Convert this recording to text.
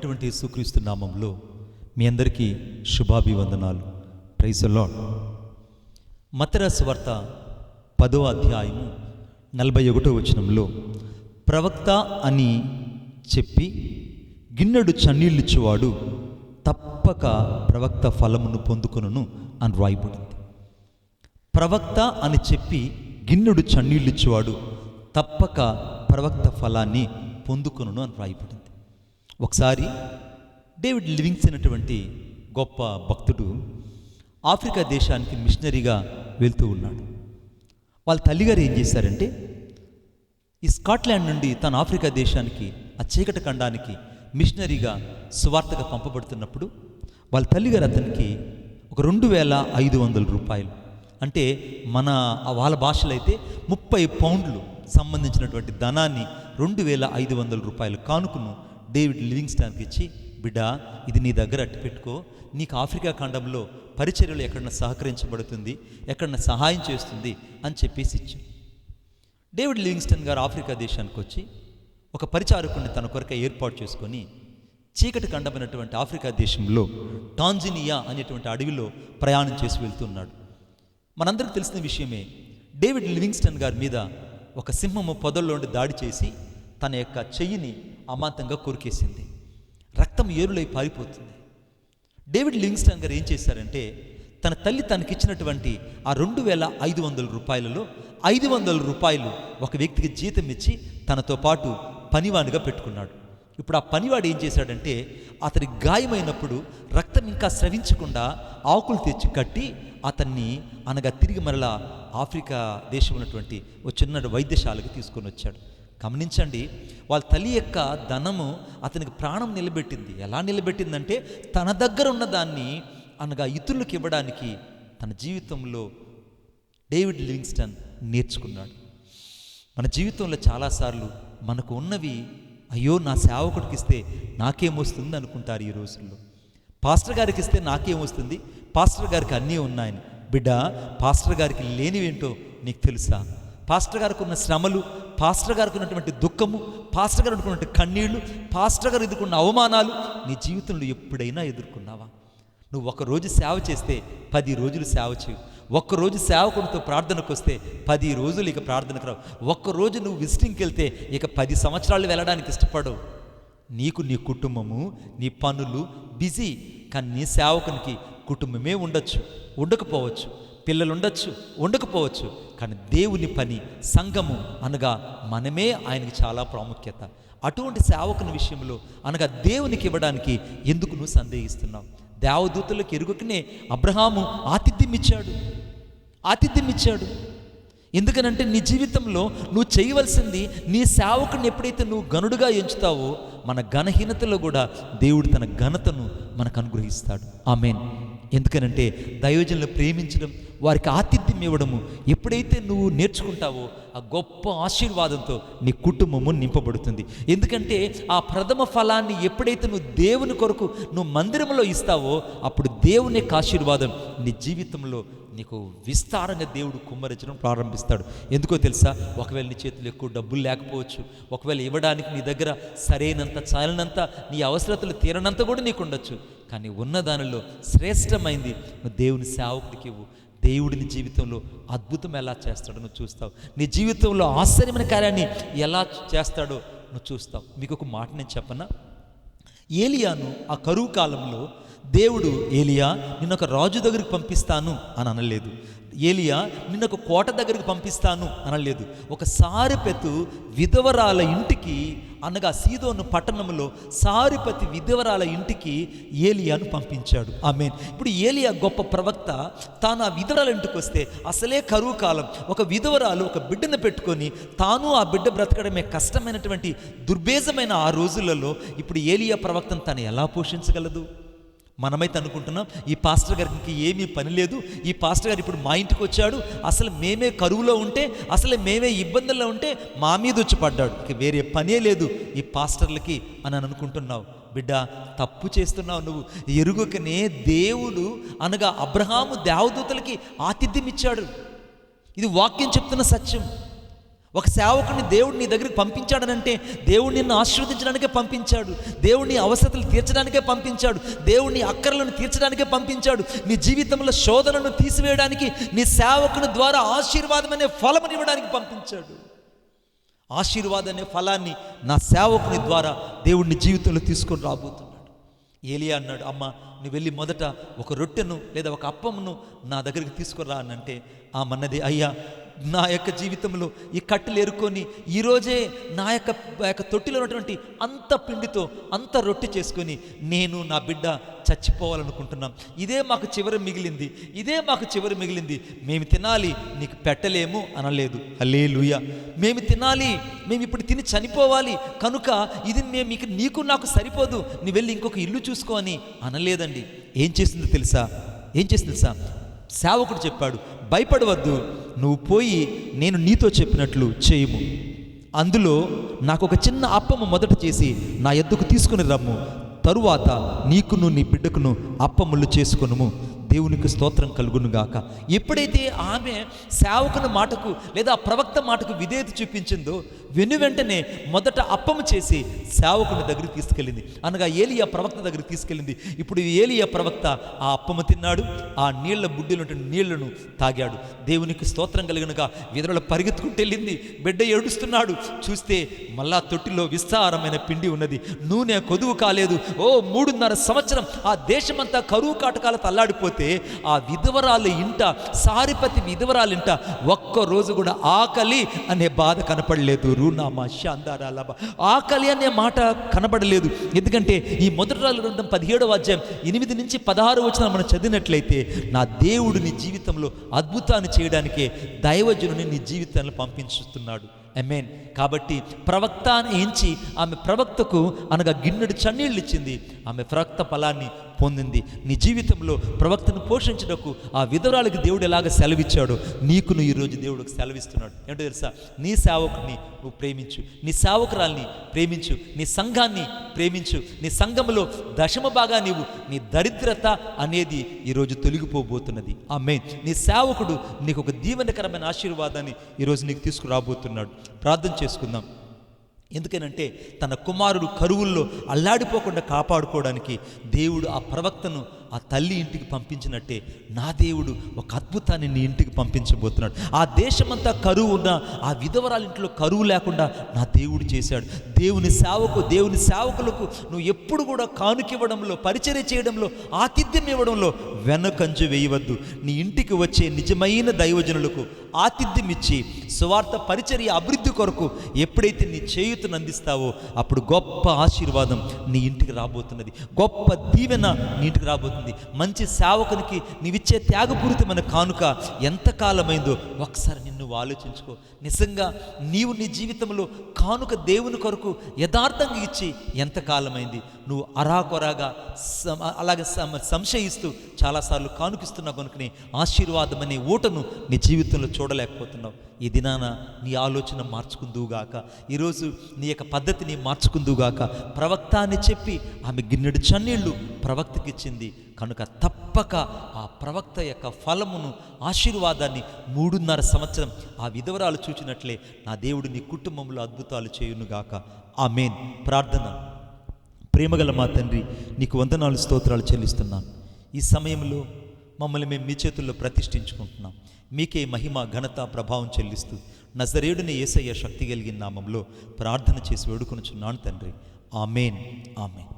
ప్రభువైనటువంటి యేసుక్రీస్తు నామంలో మీ అందరికీ శుభాభివందనాలు. Praise the lord. మత్తయి సువార్త 10వ అధ్యాయము 41వ వచనంలో ప్రవక్త అని చెప్పి గిన్నెడు చన్నీళ్ళిచ్చువాడు తప్పక ప్రవక్త ఫలమును పొందుకొనును అని రాయబడింది. ప్రవక్త అని చెప్పి గిన్నెడు చన్నీళ్ళిచ్చువాడు తప్పక ప్రవక్త ఫలాన్ని పొందుకొనును అని రాయబడింది. ఒకసారి డేవిడ్ లివింగ్స్టన్ అనేటువంటి గొప్ప భక్తుడు ఆఫ్రికా దేశానికి మిషనరీగా వెళ్తూ ఉన్నాడు. వాళ్ళ తల్లిగారు ఏం చేశారంటే, ఈ స్కాట్లాండ్ నుండి తన ఆఫ్రికా దేశానికి ఆ చీకటి ఖండానికి మిషనరీగా సువార్తగా పంపబడుతున్నప్పుడు వాళ్ళ తల్లిగారు అతనికి ఒక 2500 రూపాయలు, అంటే వాళ్ళ భాషలో అయితే 30 పౌండ్లు సంబంధించినటువంటి ధనాన్ని 2500 రూపాయలు కానుకను డేవిడ్ లివింగ్స్టన్కి ఇచ్చి, బిడ్డ ఇది నీ దగ్గర అట్టి పెట్టుకో, నీకు ఆఫ్రికా ఖండంలో పరిచర్యలు ఎక్కడన్నా సహకరించబడుతుంది, ఎక్కడన్నా సహాయం చేస్తుంది అని చెప్పేసి ఇచ్చాడు. డేవిడ్ లివింగ్స్టన్ గారు ఆఫ్రికా దేశానికి వచ్చి ఒక పరిచారకుడిని తన కొరకై ఏర్పాటు చేసుకొని చీకటి ఖండమైనటువంటి ఆఫ్రికా దేశంలో టాంజానియా అనేటువంటి అడవిలో ప్రయాణం చేసి వెళ్తున్నాడు. మనందరికీ తెలిసిన విషయమే, డేవిడ్ లివింగ్స్టన్ గారి మీద ఒక సింహము పొదల్లోండి దాడి చేసి తన యొక్క చెయ్యిని అమాంతంగా కొరికేసింది. రక్తం ఏరులై పారిపోతుంది. డేవిడ్ లివింగ్స్టన్ గారు ఏం చేశారంటే, తన తల్లి తనకిచ్చినటువంటి ఆ 2500 రూపాయలలో 500 రూపాయలు ఒక వ్యక్తికి జీతం ఇచ్చి తనతో పాటు పనివాడిగా పెట్టుకున్నాడు. ఇప్పుడు ఆ పనివాడు ఏం చేశాడంటే, అతని గాయమైనప్పుడు రక్తం ఇంకా స్రవించకుండా ఆకులు తెచ్చి కట్టి అతన్ని తిరిగి మరలా ఆఫ్రికా దేశం ఉన్నటువంటి ఒక చిన్న వైద్యశాలకు తీసుకొని వచ్చాడు. గమనించండి, వాళ్ళ తల్లి యొక్క ధనము అతనికి ప్రాణం నిలబెట్టింది. ఎలా నిలబెట్టిందంటే, తన దగ్గర ఉన్నదాన్ని ఇతరులకు ఇవ్వడానికి తన జీవితంలో డేవిడ్ లివింగ్స్టన్ నేర్చుకున్నాడు. మన జీవితంలో చాలాసార్లు మనకు ఉన్నవి, అయ్యో నా సేవకుడికి ఇస్తే నాకేమొస్తుంది అనుకుంటారు ఈ రోజుల్లో. పాస్టర్ గారికి ఇస్తే నాకేమొస్తుంది, పాస్టర్ గారికి అన్నీ ఉన్నాయని. బిడ్డ, పాస్టర్ గారికి లేనివేంటో నీకు తెలుసా? పాస్టర్ గారికి ఉన్న శ్రమలు, పాస్టర్ గారికి ఉన్నటువంటి దుఃఖము, పాస్టర్ గారు అనుకున్నటువంటి కన్నీళ్లు, పాస్టర్ గారు ఎదుర్కొన్న అవమానాలు నీ జీవితంలో ఎప్పుడైనా ఎదుర్కొన్నావా? నువ్వు ఒకరోజు సేవ చేస్తే 10 రోజులు సేవ చేయు. ఒక్కరోజు సేవకుడితో ప్రార్థనకు వస్తే 10 రోజులు ఇక ప్రార్థనకు రావు. ఒక్కరోజు నువ్వు విజిటింగ్కి వెళ్తే ఇక 10 సంవత్సరాలు వెళ్ళడానికి ఇష్టపడవు. నీకు నీ కుటుంబము, నీ పనులు బిజీ. కానీ నీ సేవకునికి కుటుంబమే ఉండొచ్చు, ఉండకపోవచ్చు, పిల్లలు ఉండొచ్చు, ఉండకపోవచ్చు. కానీ దేవుని పని, సంఘము అనగా మనమే ఆయనకి చాలా ప్రాముఖ్యత. అటువంటి సేవకుని విషయంలో దేవునికి ఇవ్వడానికి ఎందుకు నువ్వు సందేహిస్తున్నావు? దేవదూతలకు ఎరుగకనే అబ్రహాము ఆతిథ్యం ఇచ్చాడు. ఎందుకనంటే నీ జీవితంలో నువ్వు చేయవలసింది, నీ సేవకుని ఎప్పుడైతే నువ్వు గనుడుగా ఎంచుతావో, మన ఘనహీనతలో కూడా దేవుడు తన ఘనతను మనకు అనుగ్రహిస్తాడు. ఆమేన్. ఎందుకనంటే దైవజనులను ప్రేమించడం, వారికి ఆతిథ్యం ఇవ్వడము ఎప్పుడైతే నువ్వు నేర్చుకుంటావో, ఆ గొప్ప ఆశీర్వాదంతో నీ కుటుంబము నింపబడుతుంది. ఎందుకంటే ఆ ప్రథమ ఫలాన్ని ఎప్పుడైతే నువ్వు దేవుని కొరకు నువ్వు మందిరంలో ఇస్తావో, అప్పుడు దేవుని యొక్క ఆశీర్వాదం నీ జీవితంలో నీకు విస్తారంగా దేవుడు కుమ్మరించడం ప్రారంభిస్తాడు. ఎందుకో తెలుసా? ఒకవేళ నీ చేతులు ఎక్కువ డబ్బులు లేకపోవచ్చు, ఒకవేళ ఇవ్వడానికి నీ దగ్గర సరైనంత, చాలినంత, నీ అవసరతలు తీరనంత కూడా నీకు ఉండొచ్చు. కానీ ఉన్న దానిలో శ్రేష్టమైంది నువ్వు దేవుని సేవకుడికి ఇవ్వు. దేవుడిని జీవితంలో అద్భుతం ఎలా చేస్తాడో నువ్వు చూస్తావు. నీ జీవితంలో ఆశ్చర్యమైన కార్యాన్ని ఎలా చేస్తాడో నువ్వు చూస్తావు. మీకు ఒక మాట నేను చెప్పనా? ఏలియాను ఆ కరువు కాలంలో దేవుడు, ఏలియా నిన్నొక రాజు దగ్గరికి పంపిస్తాను అని అనలేదు. ఏలియా నిన్నొక కోట దగ్గరికి పంపిస్తాను అనలేదు. ఒక సారెపెతు విధవరాల ఇంటికి, అనగా సీదోను పట్టణంలో సారెపతి విధవరాల ఇంటికి ఏలియాను పంపించాడు. ఆమేన్. ఇప్పుడు ఏలియా గొప్ప ప్రవక్త. తాను ఆ విధవరాల ఇంటికి వస్తే, అసలే కరువు కాలం, ఒక విధవరాలు ఒక బిడ్డను పెట్టుకొని తాను ఆ బిడ్డ బ్రతకడమే కష్టమైనటువంటి దుర్భేజమైన ఆ రోజులలో ఇప్పుడు ఏలియా ప్రవక్తను తను ఎలా పోషించగలదు? మనమైతే అనుకుంటున్నాం, ఈ పాస్టర్ గారికి ఏమీ పని లేదు, ఈ పాస్టర్ గారు ఇప్పుడు మా ఇంటికి వచ్చాడు, అసలు మేమే కరువులో ఉంటే, అసలు మేమే ఇబ్బందుల్లో ఉంటే మా మీద వచ్చి పడ్డాడు, ఇక వేరే పనే లేదు ఈ పాస్టర్లకి అని అనుకుంటున్నావు. బిడ్డ, తప్పు చేస్తున్నావు నువ్వు. ఎరుగకనే దేవుడు అబ్రహాము దేవదూతలకి ఆతిథ్యం ఇచ్చాడు. ఇది వాక్యం చెప్తున్న సత్యం. ఒక సేవకుని దేవుడు నీ దగ్గరికి పంపించాడనంటే దేవుడు నిన్ను ఆశీర్వదించడానికే పంపించాడు, దేవుని అవసరతలు తీర్చడానికే పంపించాడు, దేవుని అక్కర్లను తీర్చడానికే పంపించాడు, నీ జీవితంలో శోధనను తీసివేయడానికి, నీ సేవకుని ద్వారా ఆశీర్వాదం అనే ఫలముని ఇవ్వడానికి పంపించాడు. ఆశీర్వాదం అనే ఫలాన్ని నా సేవకుని ద్వారా దేవుడిని జీవితంలో తీసుకొని రాబోతున్నాడు. ఏలియా అన్నాడు, అమ్మ నువ్వు వెళ్ళి మొదట ఒక రొట్టెను లేదా ఒక అప్పమును నా దగ్గరికి తీసుకురా అనంటే ఆమన్నది, అయ్యా నా యొక్క జీవితంలో ఈ కట్టెలు ఏరుకొని ఈరోజే నా యొక్క తొట్టిలో ఉన్నటువంటి అంత పిండితో అంత రొట్టె చేసుకొని నేను నా బిడ్డ చచ్చిపోవాలనుకుంటున్నాం. ఇదే మాకు చివరి మిగిలింది, మేము తినాలి, నీకు పెట్టలేము అనలేదు. హల్లెలూయా. మేము తినాలి, మేము ఇప్పుడు తిని చనిపోవాలి, కనుక ఇది మేము నీకు నాకు సరిపోదు, నీ వెళ్ళి ఇంకొక ఇల్లు చూసుకో అని అనలేదండి. ఏం చేసిందో తెలుసా? సేవకుడు చెప్పాడు, భయపడవద్దు, నువ్వు పోయి నేను నీతో చెప్పినట్లు చేయము. అందులో నాకు ఒక చిన్న అప్పము మొదట చేసి నా ఎద్దుకు తీసుకుని రమ్ము, తరువాత నీకును నీ బిడ్డకును అప్పములు చేసుకొనుము. దేవునికి స్తోత్రం కలుగునుగాక. ఎప్పుడైతే ఆమె సేవకుని మాటకు లేదా ప్రవక్త మాటకు విధేయత చూపించిందో వెంటనే మొదట అప్పము చేసి సేవకుని దగ్గరికి తీసుకెళ్ళింది, అనగా ఏలియా ప్రవక్త దగ్గరికి తీసుకెళ్ళింది. ఇప్పుడు ఏలియా ప్రవక్త ఆ అప్పము తిన్నాడు, ఆ నీళ్ల బుడ్డిలో నీళ్లను తాగాడు. దేవునికి స్తోత్రం కలిగినగా విధవల పరిగెత్తుకుంటూ వెళ్ళింది, బిడ్డ ఏడుస్తున్నాడు. చూస్తే మళ్ళా తొట్టిలో విస్తారమైన పిండి ఉన్నది, నూనె కొదువు కాలేదు. 3.5 సంవత్సరం ఆ దేశమంతా కరువు కాటకాలతో అల్లాడిపోతే ఆ విధవరాలు ఇంట, సారిపతి విధవరాలు ఇంట ఒక్కరోజు కూడా ఆకలి అనే బాధ కనపడలేదు. ఆకలి అనే మాట కనబడలేదు. ఎందుకంటే ఈ మొదటి రాజుల గ్రంథం 17వ అధ్యాయం 8 నుంచి 16 వచనాలు మనం చదివినట్లయితే, నా దేవుడు నీ జీవితంలో అద్భుతాన్ని చేయడానికే దైవజనుని నీ జీవితాన్ని పంపించుతున్నాడు. ఆమేన్. కాబట్టి ప్రవక్త అని ఎంచి ఆమె ప్రవక్తకు అనగా గిన్నెడు చన్నీళ్ళు ఇచ్చింది, ఆమె ప్రవక్త ఫలాన్ని పొందింది. నీ జీవితంలో ప్రవక్తను పోషించడానికి ఆ విధవరాలకి దేవుడు ఎలాగ సెలవిచ్చాడో నీకును ఈరోజు దేవుడికి సెలవిస్తున్నాడు. ఏంటో తెలుసా? నీ సేవకుని నువ్వు ప్రేమించు, నీ సేవకురాల్ని ప్రేమించు, నీ సంఘాన్ని ప్రేమించు, నీ సంఘంలో దశమ భాగా నీవు, నీ దరిద్రత అనేది ఈరోజు తొలగిపోబోతున్నది. ఆమేన్. నీ సేవకుడు నీకు ఒక దీవెనకరమైన ఆశీర్వాదాన్ని ఈరోజు నీకు తీసుకురాబోతున్నాడు. ప్రార్థన చేసుకుందాం. ఎందుకనంటే తన కుమారుడు కరువుల్లో అల్లాడిపోకుండా కాపాడుకోవడానికి దేవుడు ఆ ప్రవక్తను ఆ తల్లి ఇంటికి పంపించినట్టే నా దేవుడు ఒక అద్భుతాన్ని నీ ఇంటికి పంపించబోతున్నాడు. ఆ దేశమంతా కరువు ఉన్న ఆ విధవరాల ఇంట్లో కరువు లేకుండా నా దేవుడు చేశాడు. దేవుని సేవకులకు నువ్వు ఎప్పుడు కూడా కానుకివ్వడంలో, పరిచర్య చేయడంలో, ఆతిథ్యం ఇవ్వడంలో వెనకంజు వేయవద్దు. నీ ఇంటికి వచ్చే నిజమైన దైవజనులకు ఆతిథ్యం ఇచ్చి సువార్త పరిచర్య అభివృద్ధి కొరకు ఎప్పుడైతే నీ చేయూతను అందిస్తావో అప్పుడు గొప్ప ఆశీర్వాదం నీ ఇంటికి రాబోతున్నది, గొప్ప దీవెన నీ ఇంటికి రాబోతుంది. మంచి సేవకునికి నీవిచ్చే త్యాగపూరితమైన కానుక ఎంతకాలమైందో ఒకసారి నిన్ను ఆలోచించుకో. నిజంగా నీవు నీ జీవితంలో కానుక దేవుని కొరకు యథార్థంగా ఇచ్చి ఎంతకాలమైంది? నువ్వు అరాకొరాగా అలాగే సంశయిస్తూ చాలాసార్లు కానుకిస్తున్నావు కనుకనే ఆశీర్వాదం అనే ఊటను నీ జీవితంలో చూడలేకపోతున్నావు. ఈ దినాన నీ ఆలోచన మార్చుకుందువుగాక, ఈరోజు నీ యొక్క పద్ధతిని మార్చుకుందువుగాక. ప్రవక్త అని చెప్పి ఆమె గిన్నెడు చన్నీళ్లు ప్రవక్తకి ఇచ్చింది కనుక తప్పక ఆ ప్రవక్త యొక్క ఫలమును, ఆశీర్వాదాన్ని 3.5 సంవత్సరం ఆ విధవరాలు చూచినట్లే నా దేవుడు నీ కుటుంబంలో అద్భుతాలు చేయునుగాక. ఆమేన్. ప్రార్థన. ప్రేమగల మా తండ్రి, నీకు వందనాలు, స్తోత్రాలు చెల్లిస్తున్నాను. ఈ సమయంలో మమ్మల్ని మేము మీ చేతుల్లో ప్రతిష్ఠించుకుంటున్నాం. మీకే మహిమ, ఘనత, ప్రభావం చెల్లిస్తూ నజరేయుడిని యేసయ్య శక్తి కలిగిన నామంలో ప్రార్థన చేసి వేడుకొనుచున్నాను తండ్రి. ఆమేన్. ఆమేన్.